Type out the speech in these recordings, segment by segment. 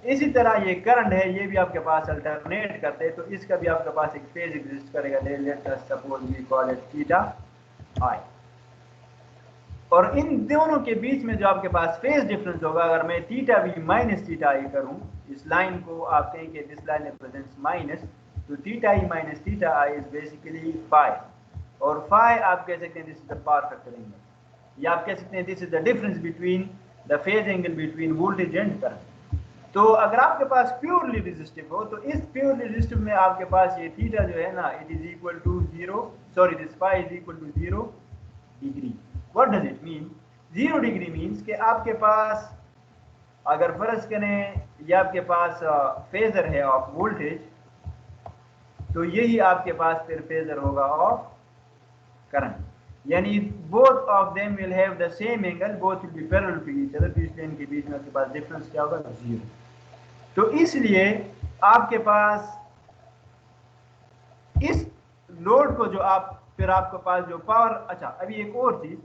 इसी तरह ये करंट है, ये भी आपके पास अल्टरनेट करते हैं, तो इसका भी आपके पास एक फेज एग्जिस्ट करेगा। Let us suppose we call it theta I. और इन दोनों के बीच में जो आपके पास फेज डिफरेंस होगा, अगर मैं थीटा भी माइनस थीटा आई करूं, इस लाइन को आप कहें कि दिस लाइन रिप्रेजेंट्स माइनस, तो theta I minus theta I is basically phi. और फाई आप कह सकते हैं this is the power factor angle, या आप कह सकते हैं this is the difference between the phase angle between voltage and current. तो अगर आपके पास प्योरली रेजिस्टिव हो, तो इस प्योरली रेजिस्टिव में आपके पास ये थीटा जो है ना, it is equal to 0, sorry this phi is equal to 0 degree. What does it mean? 0 degree means कि आपके पास अगर फर्ज करें ये आपके पास फेजर है ऑफ वोल्टेज, तो यही आपके पास फिर फेजर होगा ऑफ करंट, यानी both of them will have the same angle, both will be parallel to each other, तो इसलिए इनके बीच में आपके पास डिफरेंस क्या होगा? 0। तो इसलिए आपके पास इस लोड को जो आप फिर आपके पास जो पावर, अच्छा अभी एक और चीज,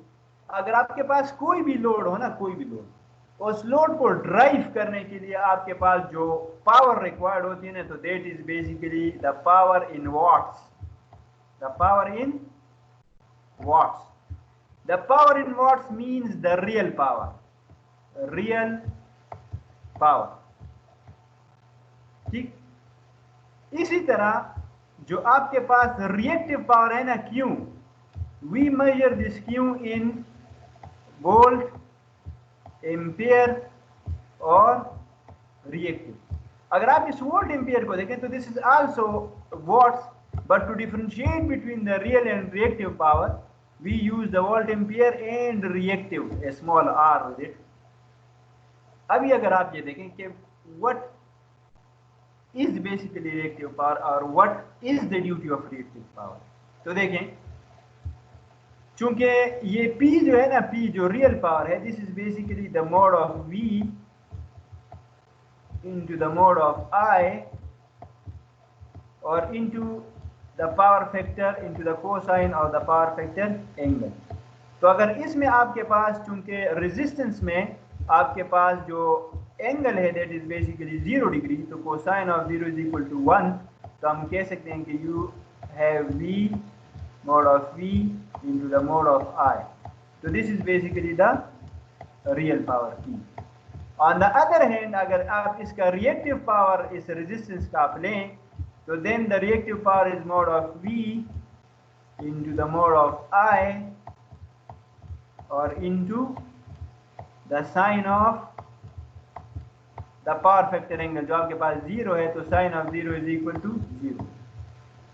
अगर आपके पास कोई भी लोड हो ना, कोई भी लोड, उस लोड को ड्राइव करने के लिए आपके पास जो पावर रिक्वायर्ड होती है ना, तो that is basically the power in watts, the power in watts. The power in watts means the real power, real power, ठीक। इसी तरह जो आपके पास रिएक्टिव पावर है ना, Q, we measure this Q in volt, ampere और reactive. अगर आप इस वोल्ट एम्पियर को देखें तो this is also watts, but to differentiate between the real and reactive power we use the volt ampere and reactive a small r with it. अभी अगर आप ये देखें कि what is basically reactive power और what is the duty of reactive power, तो देखें चूंकि ये P जो है ना, P जो रियल पावर है, this is basically the mod of V into the mode of I और into the power factor into the cosine और the power factor angle। तो अगर इसमें आपके पास चूंकि रेजिस्टेंस में आपके पास जो एंगल है दैट इज बेसिकली 0 डिग्री, तो cosine of 0 is equal to 1, तो हम कह सकते हैं कि you have V mod of V into the mode of I, so this is basically the real power P। On the other hand, अगर आप इसका रिएक्टिव पावर इस रेजिस्टेंस का आप लें, तो then the reactive power is mod of V into the mode of I और into the sine of the power factor angle, जो आपके पास 0 है, तो sin of 0 is equal to 0।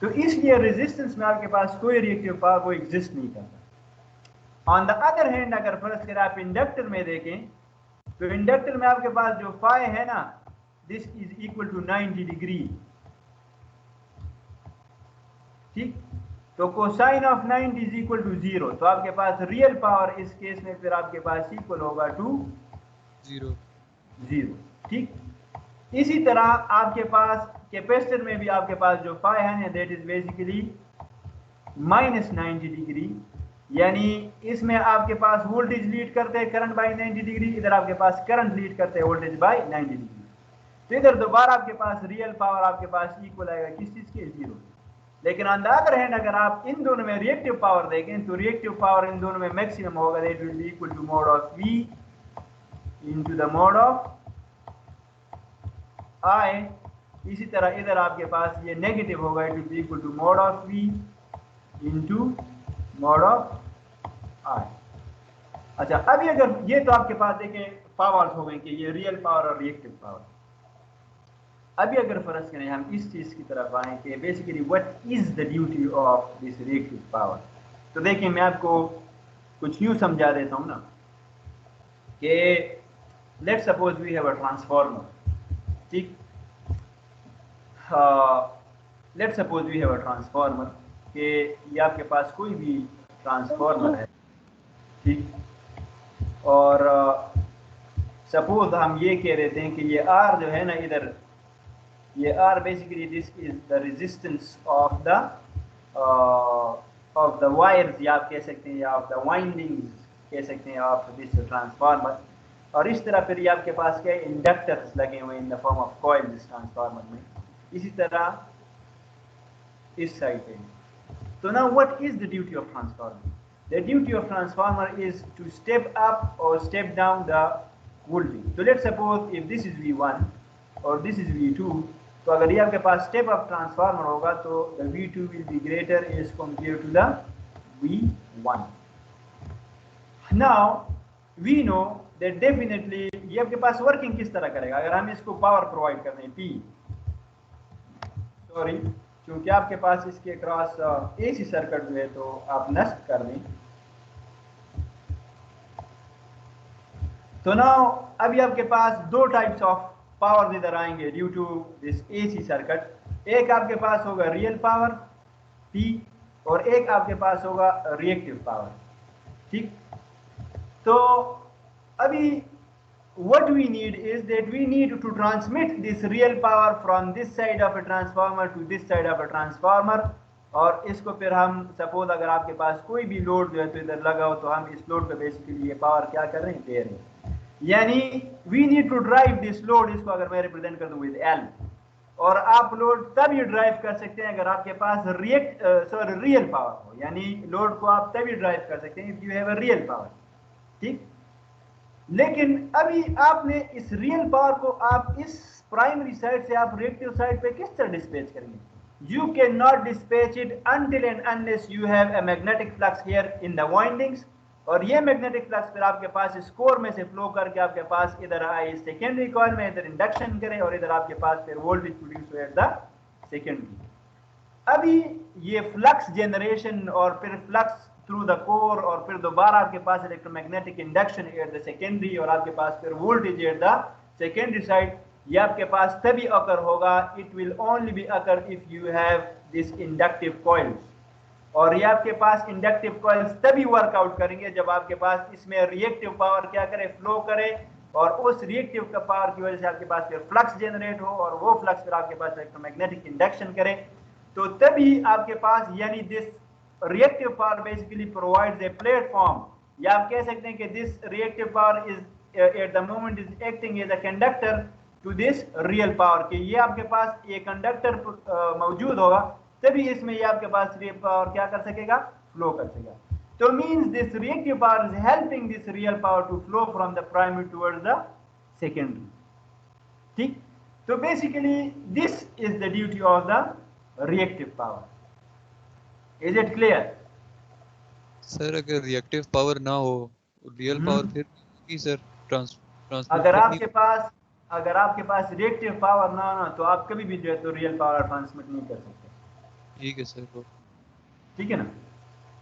तो इसलिए रेजिस्टेंस में आपके पास कोई रिएक्टिव पावर को एग्जिस्ट नहीं करता। ऑन द अदर हैंड अगर फर्स्ट करें आप इंडक्टर में देखें, तो इंडक्टर में आपके पास जो फाई है ना, this is equal to 90 degree, ठीक। तो cosine of 90 is equal to 0, तो आपके पास रियल पावर इस केस में फिर आपके पास इक्वल होगा टू 0, ठीक। इसी तरह आपके पास कैपेसिटर में भी आपके पास जो फाई है that is basically minus 90 degree, यानी इसमें आपके पास वोल्टेज लीड करते हैं करंट बाय 90 डिग्री, इधर आपके पास करंट लीड करते हैं वोल्टेज बाय 90 डिग्री। तो इधर दोबारा आपके पास रियल पावर आपके पास इक्वल आएगा किस चीज के? 0। लेकिन ऑन द अदर हैंड अगर आप इन दोनों में रिएक्टिव पावर देखें, तो रिएक्टिव पावर इन दोनों में मैक्सिमम होगा, that will be equal to mod of V into the mod of I। इसी तरह इधर आपके पास ये नेगेटिव होगा, it will be equal to mod of V into mod of I। अच्छा, अभी अगर ये तो आपके पास देखें पावर्स हो गए कि ये रियल पावर और रिएक्टिव पावर। अभी अगर फर्ज करें हम इस चीज की तरफ आए कि basically what is the duty of this reactive power, तो देखिए मैं आपको कुछ यूं समझा देता हूं ना कि let suppose we have a transformer, ठीक। Let suppose we have a transformer कि ये आपके पास कोई भी ट्रांसफार्मर है, ठीक। और सपोज हम ये कह देते हैं कि ये R जो है ना, इधर ये R basically this is the resistance of the wires, या आप कह सकते हैं, या ऑफ द वाइंडिंग्स कह सकते हैं ऑफ दिस ट्रांसफार्मर। और इस तरह फिर ये आपके पास क्या इंडक्टर्स लगे हुए in the form of coil इस ट्रांसफार्मर में, इसी तरह इस साइड पे। तो now what is the duty of transformer? The duty of transformer is to step up और स्टेप डाउन द वोल्टेज। तो let's suppose if this is V1 और दिस इज V2, तो अगर ये आपके पास स्टेप अप ट्रांसफार्मर होगा तो the V2 will be greater as compare to the V1। Now we know that definitely ये आपके पास वर्किंग किस तरह करेगा अगर हम इसको पावर प्रोवाइड कर दें P, सॉरी क्योंकि आपके पास इसके क्रॉस AC सर्किट जो है तो आप नष्ट कर दें। तो नाउ अभी आपके पास दो टाइप्स ऑफ पावर इधर आएंगे due to this AC circuit. एक आपके पास होगा रियल पावर P और एक आपके पास होगा रिएक्टिव पावर, ठीक। तो अभी what we need is that we need to transmit this real power from this side of a transformer to this side of a transformer। और इसको फिर हम सपोज अगर आपके पास कोई भी लोड जो है तो इधर लगा हो तो हम इस लोड पे बेसिकली ये पावर क्या कर रहे हैं, दे रहे हैं। यानी we need to drive this load, इसको अगर मैं रिप्रेजेंट कर दूं विद L, और आप लोड तभी ड्राइव कर सकते हैं अगर आपके पास रियल पावर हो, यानी लोड को आप तभी ड्राइव कर सकते हैं if you have a real power, ठीक। लेकिन अभी आपने इस रियल पावर को आप इस प्राइमरी साइड से आप रिएक्टिव साइड पे किस तरह डिस्पैच करेंगे? You can not dispatch it until and unless you have a magnetic flux here in the windings, और ये मैग्नेटिक फ्लक्स फिर आपके पास इस कोर में से फ्लो करके आपके पास इधर आए सेकेंडरी कॉइल में, इधर इंडक्शन करे और इधर आपके पास फिर वोल्टेज प्रोड्यूस हो एट द सेकेंडरी। अभी ये फ्लक्स जनरेशन और फिर फ्लक्स थ्रू द कोर और फिर दोबारा आपके पास electromagnetic induction at the secondary और आपके पास फिर voltage at the secondary side, ये आपके पास तभी अकर होगा, it will only be occur if you have this inductive coils. और ये आपके पास इंडक्टिव कॉइल्स तभी वर्कआउट करेंगे जब आपके पास इसमें रिएक्टिव पावर क्या करे, फ्लो करे, और उस रिएक्टिव का पावर की वजह से आपके पास फिर फ्लक्स जनरेट हो और वो फ्लक्स फिर आपके पास इलेक्ट्रोमैग्नेटिक इंडक्शन करे, तो तभी आपके पास यानी this reactive power basically provides a platform, या आप कह सकते हैं कि this reactive power is at the moment is acting as a conductor to this real power, कि ये आपके पास एक कंडक्टर मौजूद होगा तभी इसमें ये आपके पास रियल पावर क्या कर सकेगा, फ्लो कर सकेगा। तो means this reactive power is helping this real power to flow from the primary towards the secondary, ठीक। तो basically this is the duty of the reactive power। Is it clear? Sir अगर reactive power ना हो real power फिर की sir अगर आपके पास reactive power ना हो तो आप कभी भी जो है तो रियल पावर ट्रांसमिट नहीं कर सकते। ठीक है सर, ठीक है ना।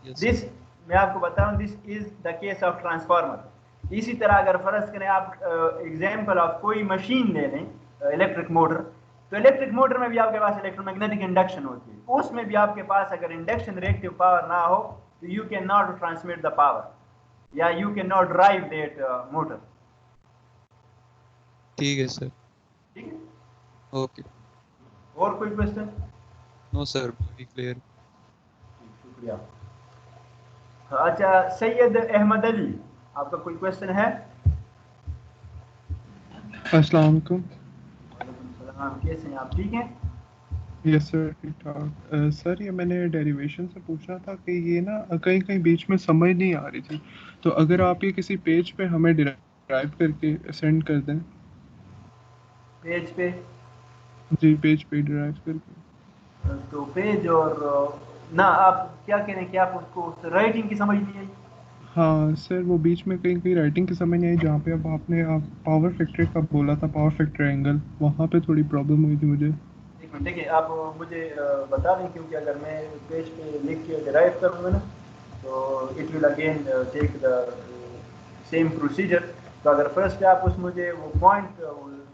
yes, दिस मैं आपको बता रहा हूँ, this is the case of transformer. इसी तरह अगर फर्ज करें आप एग्जांपल ऑफ कोई मशीन ले लें, इलेक्ट्रिक मोटर, तो इलेक्ट्रिक मोटर में भी आपके पास इलेक्ट्रोमैग्नेटिक इंडक्शन होती है, उसमें भी आपके पास अगर इंडक्शन रिएक्टिव पावर ना हो तो you can not transmit the power या you can not drive that motor. ठीक है सर, ठीक है, ओके। और कोई question? No sir, very clear. शुक्रिया। अच्छा, सैयद अहमद अली, आपका कोई क्वेश्चन है? अस्सलाम वालेकुम। वालेकुम सलाम, कैसे हैं आप, ठीक हैं? यस सर, ठीक ठाक। सर ये मैंने डेरिवेशन से पूछना था कि ये ना कहीं कहीं बीच में समझ नहीं आ रही थी, तो अगर आप ये किसी पेज पे हमें डिराइव करके सेंड कर दें। पेज पे? जी, पेज पे डिराइव करके। तो पेज और ना आप क्या कह रहे हैं कि आप उसको राइटिंग की समझ नहीं आई? हाँ सर, वो बीच में कहीं कहीं राइटिंग की समझ नहीं आई, जहाँ पे अब आपने पावर फैक्टर का बोला था, पावर फैक्टर एंगल, वहाँ पे थोड़ी प्रॉब्लम हुई थी मुझे। एक मिनट, देखिए आप मुझे बता दें, क्योंकि अगर मैं पेज पे लिख के डिराइव करूँगा ना तो it will again take the same procedure. तो अगर फर्स्ट आप उस मुझे वो पॉइंट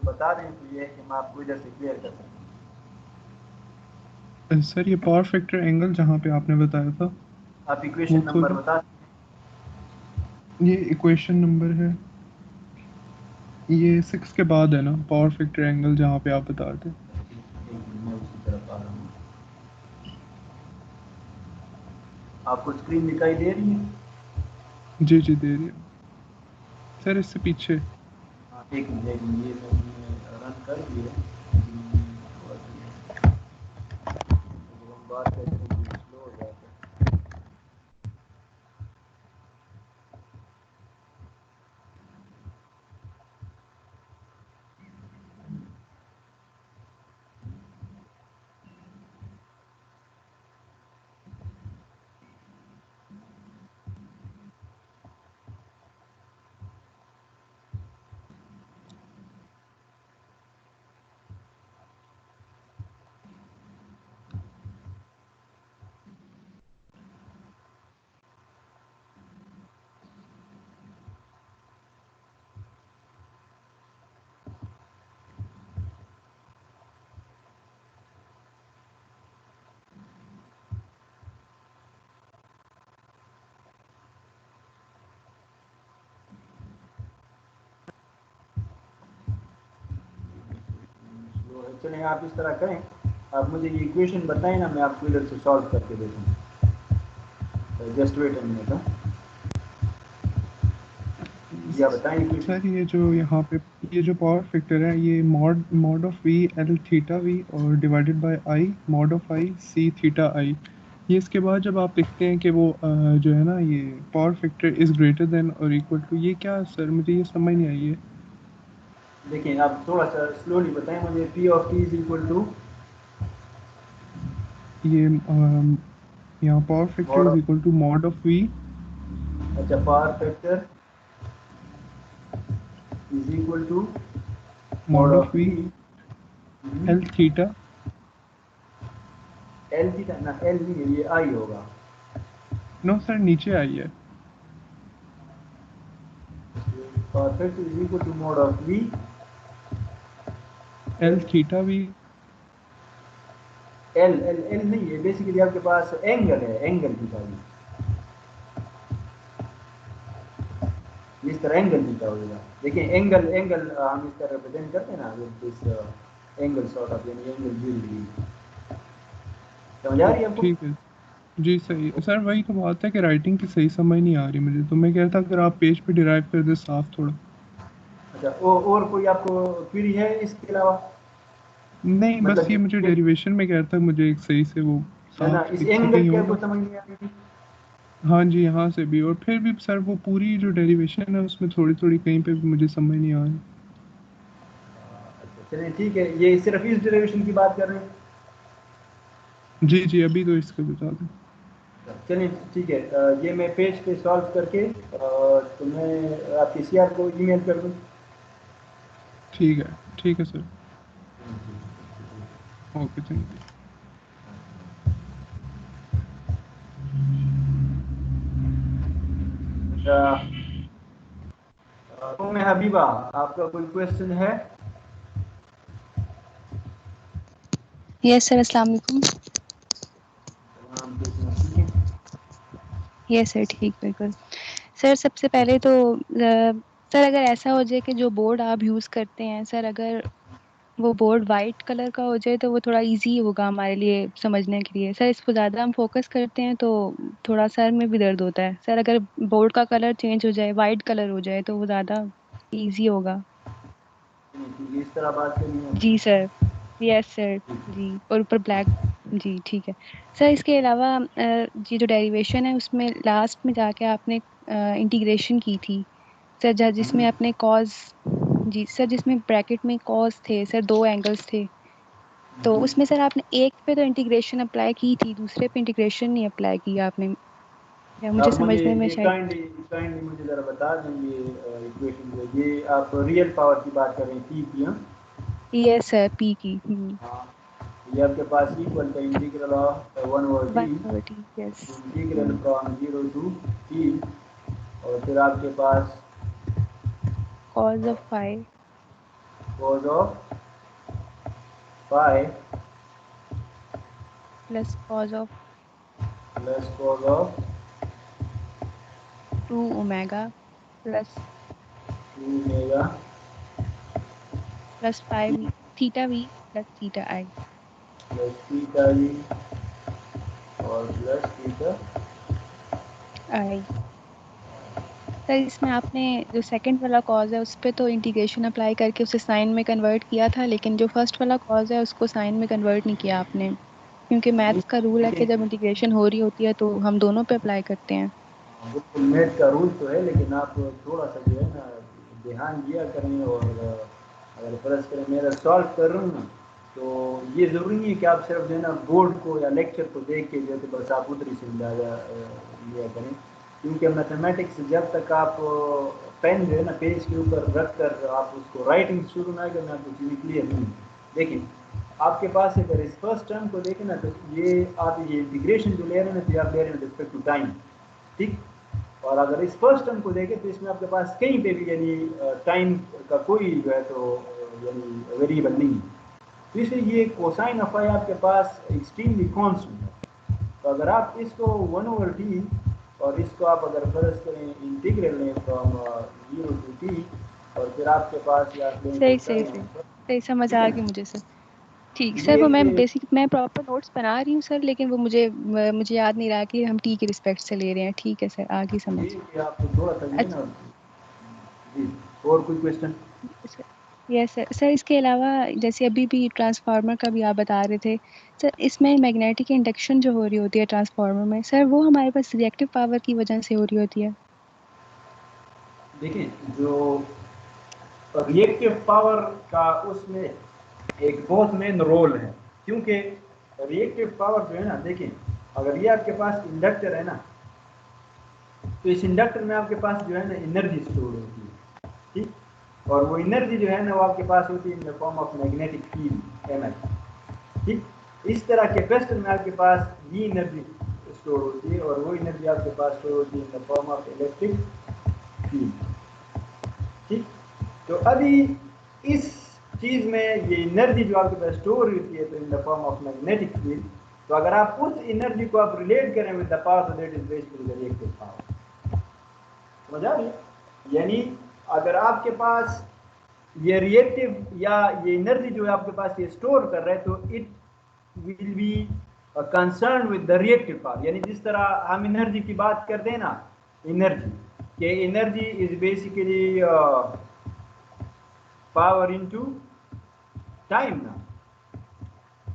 बता दें तो ये है कि मैं आपको इधर से क्लियर कर सकूँ। सर ये पावर फैक्टर एंगल जहाँ पे आपने बताया था, आप इक्वेशन नंबर बता दें। ये इक्वेशन नंबर है, ये 6 के बाद है ना, पावर फैक्टर एंगल जहाँ पे आप बता थे। मैं उसी तरफ आ रहा हूँ, आपको स्क्रीन दिखाई दे रही है? जी जी, दे रही है सर, इससे पीछे। एक मिनट ये मैंने रन कर दिए, जब हम बात करते हैं तो स्लो हो जाता है। स्लो है, चलें आप इस तरह करें, आप मुझे ये इक्वेशन बताएं ना, मैं आपको इधर से सॉल्व करके देता हूँ। Just wait a minute. जी आप बताएं इक्वेशन। सर ये जो यहाँ पे ये जो पावर फैक्टर है, ये mod mod of V L theta V और divided by I mod of I C theta I, ये इसके बाद जब आप लिखते हैं कि वो जो है ना ये power factor is greater than और इक्वल टू, ये क्या सर, मुझे ये समझ नहीं आई है। देखिए आप थोड़ा सा स्लोली बताएं मुझे। P of T is equal to ये यहाँ power factor mod is of, equal to mod of V अच्छा power factor is equal to mod mod of of V V L theta. L theta ना, L नहीं है ये, आई होगा। No sir, नीचे आई है। Power factor is equal to mod of V L L, theta V. L L L नहीं है, बेसिकली आपके पास एंगल है, एंगल थीटा भी इस तरह एंगल थीटा होगा। देखिए एंगल एंगल हम इस तरह रिप्रेजेंट करते हैं ना with this angle sort of, यानी एंगल 0 डिग्री। समझ आ रही है आपको? ठीक है जी, सही सर, वही तो बात है कि राइटिंग की सही समझ नहीं आ रही मुझे, तो मैं कह रहा था अगर आप पेज पे डिराइव कर दे साफ थोड़ा। अच्छा और कोई आपको क्वेरी है इसके अलावा? नहीं, बस मतलब ये मुझे डेरिवेशन में कह रहा था, मुझे एक सही से वो है ना, साफ इस लिखा एंगल कहीं की और आपको ना। समझ नहीं आ रही? हाँ जी, यहाँ से भी, और फिर भी सर वो पूरी जो डेरिवेशन है उसमें थोड़ी थोड़ी कहीं पे भी मुझे समझ नहीं आ रही। चलिए ठीक है, ये सिर्फ इस डेरिवेशन की बात कर रहे हैं। जी जी, अभी तो इसका बता दें। चलिए ठीक है, ये मैं पेज पे सॉल्व करके तो मैं आपके सीआर को ईमेल कर दूँ। ठीक है sir. Okay, thank you. Umme Habiba, आपका कोई क्वेश्चन है? यस सर, अस्सलाम वालेकुम। ठीक है। यस सर, ठीक, बिल्कुल। सर सबसे पहले तो सर अगर ऐसा हो जाए कि जो बोर्ड आप यूज़ करते हैं सर, अगर वो बोर्ड वाइट कलर का हो जाए तो वो थोड़ा इजी होगा हमारे लिए समझने के लिए। सर इसको ज़्यादा हम फोकस करते हैं तो थोड़ा सर में भी दर्द होता है। सर अगर बोर्ड का कलर चेंज हो जाए, वाइट कलर हो जाए तो वो ज़्यादा इजी होगा। इस तरह बात करनी है जी आपको? सर। Yes sir. जी, और ऊपर ब्लैक। जी ठीक है। सर इसके अलावा जी जो डेरिवेशन है उसमें लास्ट में जाके आपने इंटीग्रेशन की थी सर, जिसमें आपने कॉज, जी सर, जिसमें ब्रैकेट में कॉज थे सर, दो एंगल्स थे, तो उसमें सर आपने एक पे तो इंटीग्रेशन अप्लाई की थी, दूसरे पे इंटीग्रेशन नहीं अप्लाई की आपने, या मुझे आप मुझे समझने में ये शायद। काइंडली मुझे ज़रा बता दें, ये इक्वेशन जो है, ये आप रियल पावर की बात कर रहे हैं, पी की? हाँ यस सर, पी की। हाँ, ये आपके पास इक्वल का integral of 1/t, 1/t। Yes. Integral from 0 to t, और फिर आपके पास cos of phi cos of phi plus cos of plus cos of 2 omega plus 2 omega plus five theta V plus theta I. Plus theta E और plus theta. आई। Sir इसमें आपने जो second वाला cause है उस पे तो इंटीग्रेशन अप्लाई करके उसे साइन में कन्वर्ट किया था, लेकिन जो फर्स्ट वाला कॉज है उसको साइन में कन्वर्ट नहीं किया आपने, क्योंकि मैथ्स का रूल है कि जब इंटीग्रेशन हो रही होती है तो हम दोनों पे अप्लाई करते हैं। बिल्कुल मेथ का रूल तो है, लेकिन आप थोड़ा सा जो है ना ध्यान दिया करें। और अगर फर्ज करें मेरा सॉल्व कर रहा हूँ ना, तो ये ज़रूरी नहीं है कि आप सिर्फ जो है ना बोर्ड को या लेक्चर को देख के जो है तो बस आप उधर ही से अंदाजा लिया करें। क्योंकि मैथमेटिक्स जब तक आप पेन जो है ना पेज के ऊपर रख कर आप उसको राइटिंग शुरू ना करना तो चीज़ें क्लियर नहीं। देखिए आपके पास अगर इस फर्स्ट टर्म को देखें ना, तो ये आप ये इंटीग्रेशन जो ले रहे हैं ना, तो आप ले रहे हैं रिस्पेक्ट टू टाइम, ठीक। और अगर इस फर्स्ट टर्म को देखें तो इसमें आपके पास कहीं पे भी यानी टाइम का कोई जो है तो यानी वेरिएबल नहीं है, तो इसलिए ये कोसाइन ऑफ आई आपके पास एक्सट्रीमली कॉन्स्टेंट है। तो अगर आप इसको 1/t और इसको आप अगर फर्ज करें इंटीग्रल लें फ्रॉम 0 to t, और फिर आपके पास या सही समझ आ गई मुझे सर। ठीक सर, ये वो मैं प्रॉपर नोट्स बना रही हूँ सर, लेकिन वो मुझे याद नहीं रहा कि हम टी की रिस्पेक्ट से ले रहे हैं। ठीक है सर, आ गई समझ। ये आपको थोड़ा सा जो है ना जी। और कोई क्वेश्चन? अच्छा यस सर। सर इसके अलावा जैसे अभी भी ट्रांसफार्मर का भी आप बता रहे थे सर, इसमें मैग्नेटिक इंडक्शन जो हो रही होती है ट्रांसफार्मर में सर, वो हमारे पास रिएक्टिव पावर की वजह से हो रही होती है। देखिए जो रिएक्टिव पावर का उसमें एक बहुत मेन रोल है, क्योंकि रिएक्टिव पावर जो है ना, देखिए अगर ये आपके पास इंडक्टर है ना, तो इस इंडक्टर में आपके पास जो है ना एनर्जी स्टोर होती है, ठीक। और वो एनर्जी जो है ना वो आपके पास होती है इन the form of magnetic field energy, ठीक। इस तरह कैपेसिटर में आपके पास ये एनर्जी स्टोर होती है और वो एनर्जी आपके पास स्टोर होती है इन the form of electric field, ठीक। तो अभी इस चीज में ये एनर्जी जो आपके पास स्टोर होती है तो इन the form of magnetic field, तो अगर आप उस एनर्जी को आप रिलेट करें विद द पावर, तो that is basically the reactive power. समझ आ रही है? यानी अगर आपके पास ये रिएक्टिव या ये एनर्जी जो है आपके पास ये स्टोर कर रहा है, तो it will be concern with the reactive power. यानी जिस तरह हम एनर्जी की बात करते हैं ना, एनर्जी के energy is basically power into time ना,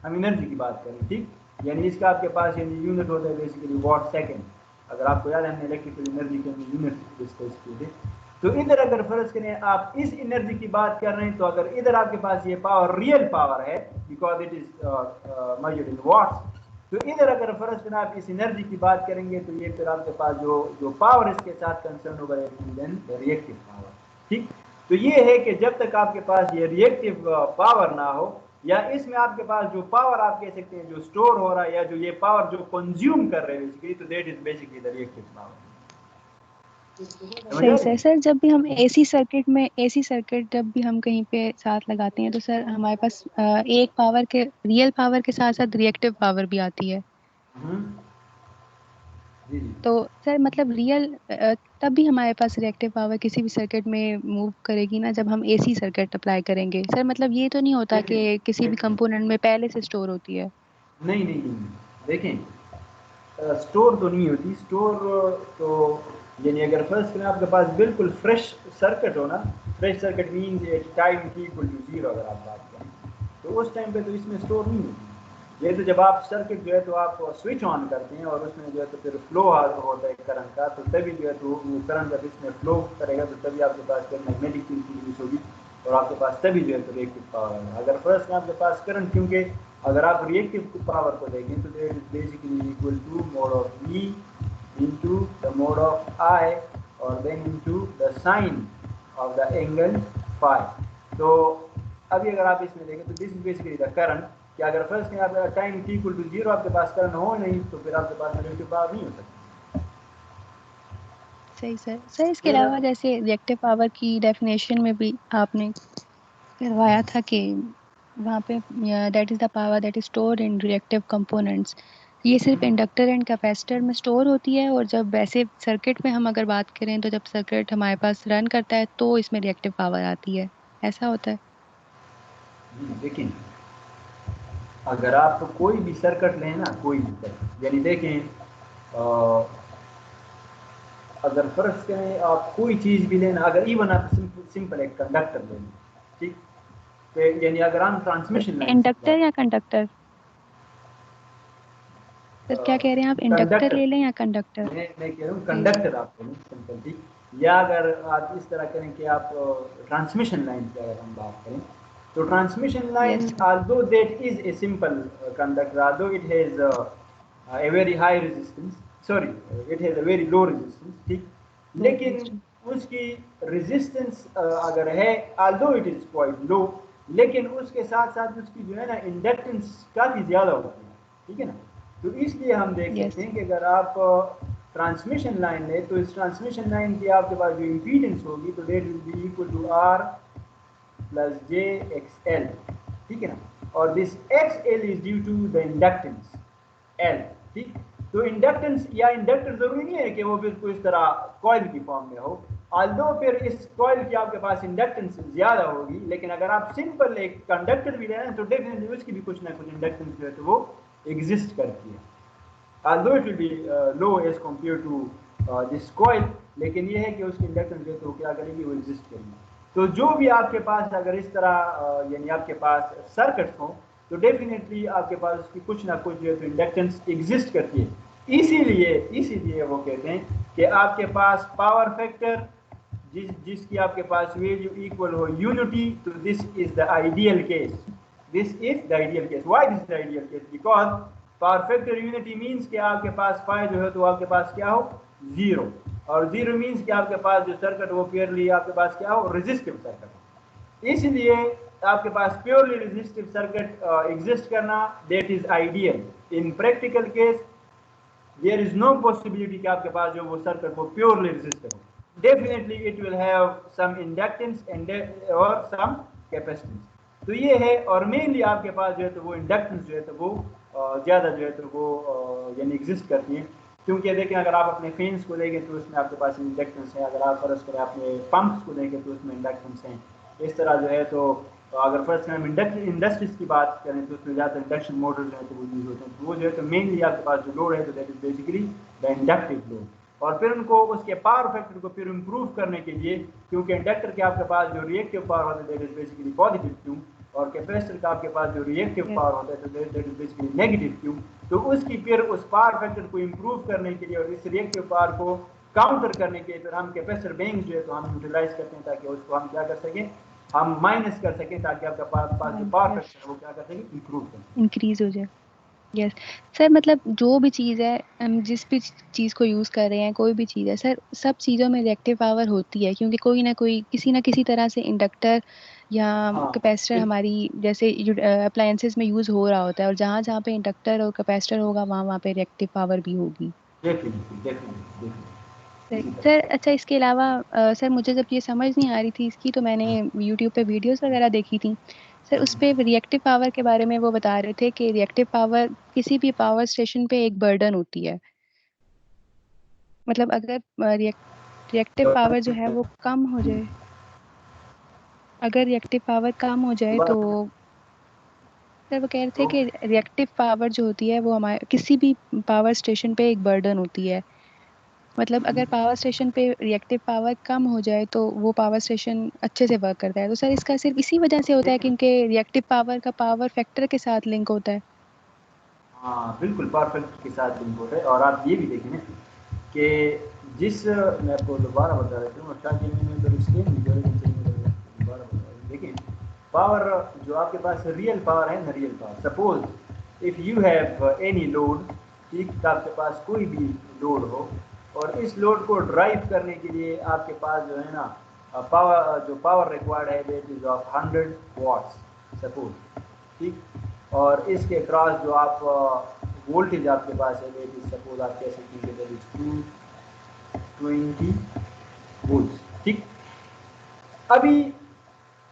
हम एनर्जी की बात करें, ठीक। यानी इसका आपके पास यानी यूनिट होता है बेसिकली वॉट सेकंड। अगर आपको याद है हमने इलेक्ट्रिकल एनर्जी के यूनिट डिस्कस किए थे। तो इधर अगर फर्ज करें आप इस एनर्जी की बात कर रहे हैं, तो अगर इधर आपके पास ये पावर रियल पावर है because it is measured in watts, तो इधर अगर फर्ज करें आप इस एनर्जी की बात करेंगे, तो ये फिर आपके पास जो पावर इसके साथ कंसर्न होगा देन रिएक्टिव पावर, ठीक। तो ये है कि जब तक आपके पास ये रिएक्टिव पावर ना हो, या इसमें आपके पास जो पावर आप कह सकते हैं जो स्टोर हो रहा है, या जो ये पावर जो कंज्यूम कर रहे हैं बेसिकली, तो that is basically the reactive power. सही सर। सर जब भी हम एसी सर्किट जब भी हम कहीं पे साथ लगाते हैं, तो सर हमारे पास एक पावर के रियल पावर के साथ साथ रिएक्टिव पावर भी आती है। जी जी। तो सर मतलब तब भी हमारे पास रिएक्टिव पावर किसी भी सर्किट में मूव करेगी ना, जब हम एसी सर्किट अप्लाई करेंगे। सर मतलब ये तो नहीं होता कि किसी भी कंपोनेंट में पहले से स्टोर होती है। नहीं नहीं नहीं, देखें स्टोर तो नहीं होती। स्टोर तो यानी अगर फर्स्ट करें आपके पास बिल्कुल फ्रेश सर्किट हो ना, fresh circuit means time t equal to 0 अगर आप बात करें, तो उस टाइम पे तो इसमें स्टोर नहीं होती। ये तो जब आप सर्किट जो है तो आप स्विच ऑन करते हैं और उसमें जो है तो फिर फ्लो होता है करंट का, तो तभी जो है तो वो करंट जब इसमें फ्लो करेगा तो तभी आपके पास फिर मैग्नेटिक फील्ड की यूज होगी और आपके पास तभी जो है तो रिएक्टिव पावर है। अगर फर्स्ट में आपके पास करंट, क्योंकि अगर आप रिएक्टिव पावर को देखें तो that is basically equal to mod of V into the mode of I और then into the sine of the angle phi। तो अभी अगर आप इसमें देखें तो this is basically the current, कि अगर फर्स्ट में आप टाइम t इक्वल टू 0 आपके पास करंट हो नहीं, तो फिर आपके पास नेगेटिव पावर नहीं हो सकती। सही सर। सर इसके अलावा जैसे रिएक्टिव पावर की डेफिनेशन में भी आपने करवाया था कि वहाँ पे that is the power that is stored in reactive components, ये सिर्फ इंडक्टर एंड कैपेसिटर में स्टोर होती है। और जब वैसे सर्किट में हम अगर बात करें, तो जब सर्किट हमारे पास रन करता है तो इसमें रिएक्टिव पावर आती है, ऐसा होता है। देखिए अगर आप कोई भी सर्किट लें ना, कोई भी सर्किट, यानी देखें अगर फर्ज करें आप कोई चीज़ भी लेना, अगर इवन आप सिंपल एक कंडक्टर ले लें, ठीक, तो यानी अगर हम ट्रांसमिशन लाइन इंडक्टर या कंडक्टर? सर क्या कह रहे हैं आप, इंडक्टर कंडक्टर, ले लें या कंडक्टर? मैं कह रहा हूँ जी कंडक्टर आप लें सिंपल, ठीक, या अगर आप इस तरह करें कि आप ट्रांसमिशन लाइन की अगर हम बात करें, तो transmission line yes although that is a simple conductor, although it has a very high resistance, sorry, it has a very low resistance, ठीक, लेकिन उसकी रेजिस्टेंस अगर है although it is quite low, लेकिन उसके साथ साथ उसकी जो है ना इंडक्टेंस काफ़ी ज़्यादा होती है, ठीक है ना। तो इसलिए हम देख यस सकते हैं कि अगर आप ट्रांसमिशन लाइन लें तो इस ट्रांसमिशन लाइन की आपके पास जो इम्पीडेंस होगी तो that will be equal to R plus J X L, ठीक है ना, और this X L is due to the inductance L, ठीक। तो इंडक्टेंस या इंडक्टर जरूरी नहीं है कि वो बिल्कुल इस तरह कॉइल की फॉर्म में हो, ऑल्दो फिर इस कॉइल की आपके पास इंडक्टेंस ज्यादा होगी, लेकिन अगर आप सिंपल एक कंडक्टर भी ले रहे हैं तो डेफिनेटली उसकी भी कुछ ना कुछ इंडक्टेंस जो है तो वो एग्जिस्ट करती है, although it will be low as compared to this coil, लेकिन ये है कि उसकी इंडक्टेंस जो है तो क्या करेगी, वो एग्जिस्ट करेगी। तो जो भी आपके पास अगर इस तरह यानी आपके पास सर्किट्स हो तो डेफिनेटली आपके पास उसकी कुछ ना कुछ जो है तो इंडक्टेंस एग्जिस्ट करती है, इसीलिए वो कहते हैं कि आपके पास पावर फैक्टर जिसकी आपके पास वैल्यू इक्वल हो यूनिटी, तो this is the ideal case, this is the ideal case. Why this is the ideal case? Because power factor unity means कि आपके पास फाई जो है तो आपके पास क्या हो, जीरो, और जीरो मींस कि आपके पास जो सर्किट वो प्योरली आपके पास क्या हो, रेजिस्टिव सर्किट हो। इसलिए आपके पास प्योरली रेजिस्टिव सर्किट एग्जिस्ट करना that is ideal. In practical case there is no possibility कि आपके पास जो वो सर्किट वो प्योरली रेजिस्टिव हो, definitely it will have some inductance and और सम कैपेसिटेंस। तो ये है, और मेनली आपके पास जो है तो वो इंडक्टेंस जो है तो वो ज़्यादा जो है तो वो यानी एग्जिस्ट करती है, क्योंकि देखें अगर आप अपने फैंस को देखें तो उसमें आपके पास इंडक्टेंस है, अगर आप फर्ज करें अपने पंप्स को देखें तो उसमें इंडक्टेंस हैं, इस तरह जो है तो अगर फर्स्ट टाइम इंडस्ट्रीज की बात करें तो उसमें ज़्यादा इंडक्शन मोटर्स जो है तो वो यूज़ होते हैं, तो वो जो है तो मेनली आपके पास जो लोड है तो that is basically the inductive load. और फिर उनको उसके पावर फैक्टर को फिर इम्प्रूव करने के लिए, क्योंकि इंडक्टर के आपके पास जो रिएक्टिव पावर होता है that is basically positive Q, और कैपेसिटर का आपके पास जो रिएक्टिव पावर होता है तो that is basically negative Q, तो उसकी फिर उस पावर फैक्टर को इम्प्रूव करने के लिए और इस रिएक्टिव पावर को काउंटर करने के लिए फिर हम कैपेसिटर बैंक जो है तो हम यूटिलाइज करते हैं ताकि उसको हम क्या कर सकें, हम माइनस कर सकें, ताकि आपका पास जो पावर फैक्टर है वो क्या कर सकें, इंप्रूव कर सकें, इंक्रीज हो जाए। यस सर, मतलब जो भी चीज़ है, हम जिस भी चीज़ को यूज़ कर रहे हैं, कोई भी चीज़ है सर, सब चीज़ों में रिएक्टिव पावर होती है, क्योंकि कोई ना कोई किसी ना किसी तरह से इंडक्टर या हाँ कैपेसिटर हमारी जैसे अप्लायंसेस में यूज़ हो रहा होता है, और जहाँ जहाँ पे इंडक्टर और कैपेसिटर होगा वहाँ वहाँ पे रिएक्टिव पावर भी होगी। डेफिनेटली डेफिनेटली सर इसी सर, तरह। अच्छा इसके अलावा सर मुझे जब ये समझ नहीं आ रही थी इसकी, तो मैंने यूट्यूब पे वीडियोस वगैरह देखी थी सर, उस पे रिएक्टिव पावर के बारे में वो बता रहे थे कि रिएक्टिव पावर किसी भी पावर स्टेशन पे एक बर्डन होती है। मतलब अगर रिएक्टिव पावर जो है वो कम हो जाए, अगर रिएक्टिव पावर कम हो जाए तो सर वो कह रहे थे तो कि रिएक्टिव पावर जो होती है वो हमारे किसी भी पावर स्टेशन पे एक बर्डन होती है। मतलब अगर पावर स्टेशन पे रिएक्टिव पावर कम हो जाए तो वो पावर स्टेशन अच्छे से वर्क करता है। तो सर इसका सिर्फ इसी वजह से होता है क्योंकि रिएक्टिव पावर का पावर फैक्टर के साथ लिंक होता है। हाँ बिल्कुल परफेक्ट के साथ लिंक होता है, और आप ये भी देखें ना कि मैं आपको दोबारा बता देता हूँ, ताकि मैंने तो स्क्रीन दोबारा बता रहा हूँ। देखिए पावर जो आपके पास रियल पावर है ना, real power, suppose if you have any load, ठीक, तो आपके पास कोई भी लोड हो और इस लोड को ड्राइव करने के लिए आपके पास जो है ना पावर, जो पावर रिक्वायर्ड है that is of 100 watts suppose, ठीक, और इसके क्रॉस जो आप वोल्टेज आपके पास है दैट इज सपोज आप कह सकते हैं दैट इज 220 वोल्ट, ठीक। अभी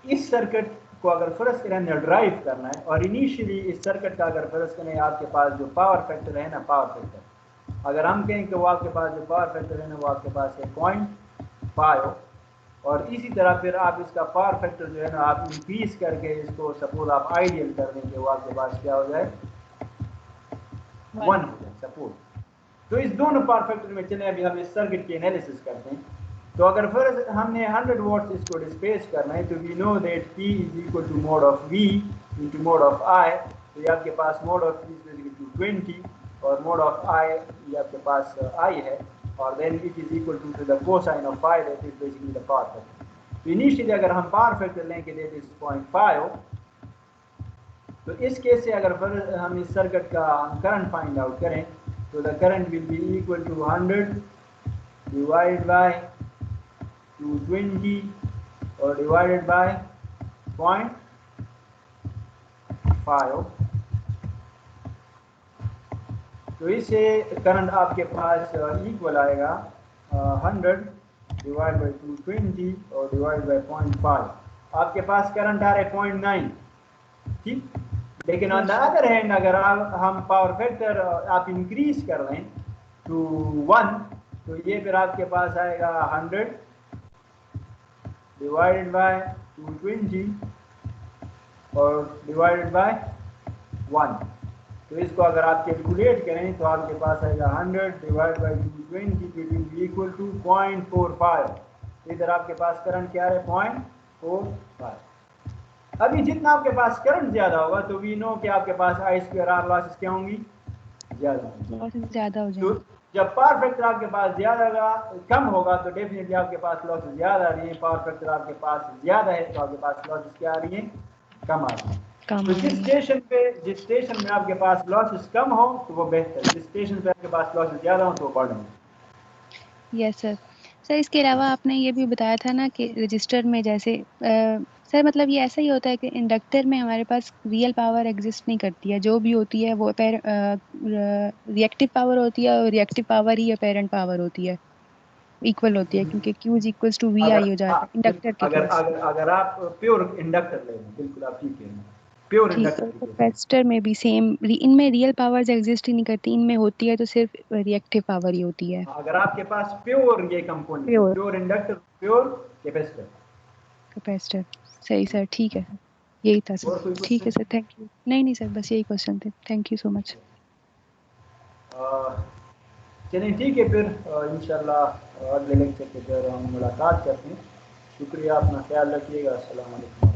इस सर्किट को अगर फर्ज करें ड्राइव करना है, और इनिशियली इस सर्किट का अगर फर्ज करें आपके पास जो पावर फैक्टर है ना, पावर फैक्टर अगर हम कहें कि वो आपके पास जो पावर फैक्टर है ना वो आपके पास है 0.5, और इसी तरह फिर आप इसका पावर फैक्टर जो है ना आप इंक्रीज करके इसको सपोज आप आइडियल कर देंगे, वो आपके पास क्या हो जाए 1 हो जाए सपोज। तो इस दोनों पावर फैक्टर में चले अभी हम इस सर्किट की एनालिसिस करते हैं। तो अगर फर्ज हमने 100 वॉट्स इसको डिस्पेस करना है तो we know that P is equal to mod of V into mod of I। तो ये आपके पास mod of V is equal to 20 और मोड ऑफ I ये आपके पास I है, और then it is equal to the cosine of I that is basically the power factor. तो इनिशियली अगर हम पावर फैक्टर लेंगे दैट इज 0.5, तो इस केस से अगर हम इस सर्किट का करंट फाइंड आउट करें तो the current will be equal to 100 divided by 220 और डिवाइडेड बाय 0.5। तो इससे करंट आपके पास इक्वल आएगा 100 डिवाइड बाय 220 और डिवाइड बाय 0.5। आपके पास करंट आ रहा है 0.9, ठीक। लेकिन ऑन द अदर हैंड अगर हम पावर फैक्टर आप इंक्रीज कर लें टू 1 तो ये फिर आपके पास आएगा 100 डिवाइडेड बाय 220 और डिवाइडेड बाय 1। तो इसको अगर आप कैलकुलेट करें तो आपके पास आएगा 100 divide by 220 which will be equal to 0.45। इधर आपके पास करंट क्या है 0.45। अभी जितना आपके पास करंट ज्यादा होगा तो वी नो कि आपके पास I2R लॉसेस क्या होंगी, ज्यादा हो तो जब पावर फैक्टर आपके पास ज्यादा होगा कम होगा तो डेफिनेटली आपके पास लॉसेस ज्यादा आ रही है। पावर फैक्टर आपके पास ज्यादा है तो आपके पास लॉसेस क्या आ रही है, कम आ रही है। तो जिस स्टेशन में आपके पास लॉसेस कम हो तो वो बेहतर, जिस स्टेशन पे आपके पास लॉसेस ज्यादा हो तो वो बढ़ जाए। Yes sir. सर इसके अलावा आपने ये भी बताया था ना कि रजिस्टर में जैसे सर मतलब ये ऐसा ही होता है कि इंडक्टर में हमारे पास रियल पावर एग्जिस्ट नहीं करती है, जो भी होती है वो रिएक्टिव पावर होती है और रिएक्टिव पावर ही अपेरेंट पावर होती है, इक्वल होती है क्योंकि Q is equals to VI हो जाता है इंडक्टर के केस। अगर आप प्योर इंडक्टर ले लें, बिल्कुल आप ठीक कह रहे हैं, प्योर इंडक्टर के कैपेसिटर में भी सेम, इनमें रियल पावर्स एग्जिस्ट ही नहीं करती, इनमें होती है तो सिर्फ रिएक्टिव पावर ही होती है। अगर आपके पास प्योर ये component pure inductor pure capacitor. सही सर, ठीक है, यही था सर। ठीक है सर, थैंक यू। नहीं सर, बस यही क्वेश्चन थे। Thank you so much. चलिए ठीक है, फिर इंशाल्लाह अगले लेक्चर के दौरान हम मुलाकात करते हैं। शुक्रिया, अपना ख्याल रखिएगा। अस्सलाम वालेकुम।